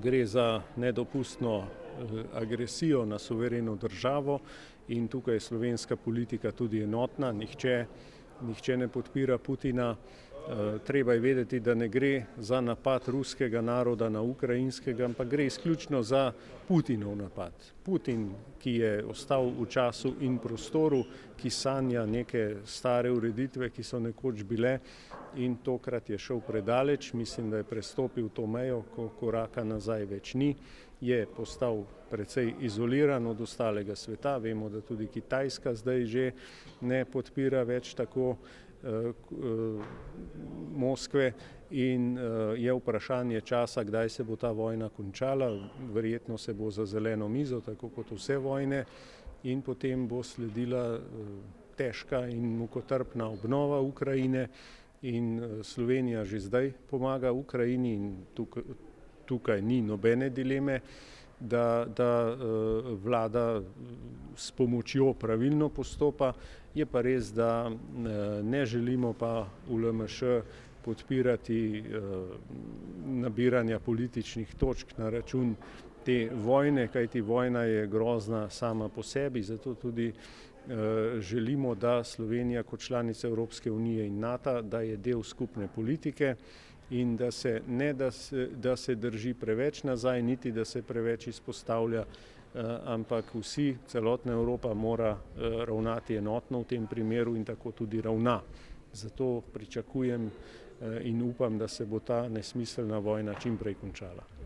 Gre za nedopustno agresijo na suvereno državo in tukaj je slovenska politika tudi enotna, nihče ne podpira Putina. Treba je vedeti, da ne gre za napad ruskega naroda na ukrajinskega, ampak gre izključno za Putinov napad. Putin, ki je ostal v času in prostoru, ki sanja neke stare ureditve, ki so nekoč bile, in tokrat je šel predaleč, mislim, da je prestopil to mejo, ko koraka nazaj več ni, je postal precej izoliran od ostalega sveta. Vemo, da tudi Kitajska zdaj že ne podpira več tako Moskve in je vprašanje časa, kdaj se bo ta vojna končala. Verjetno se bo za zeleno mizo, tako kot vse vojne, in potem bo sledila težka in mukotrpna obnova Ukrajine in Slovenija že zdaj pomaga Ukrajini in tukaj ni nobene dileme, da vlada s pomočjo pravilno postopa. Je pa res, da ne želimo pa v LMŠ podpirati nabiranja političnih točk na račun te vojne, kajti vojna je grozna sama po sebi, zato tudi želimo, da Slovenija kot članica Evropske unije in NATO, da je del skupne politike in da se drži preveč nazaj, niti da se preveč izpostavlja, ampak vsi, celotna Evropa mora ravnati enotno v tem primeru in tako tudi ravna. Zato pričakujem in upam, da se bo ta nesmiselna vojna čim prej končala.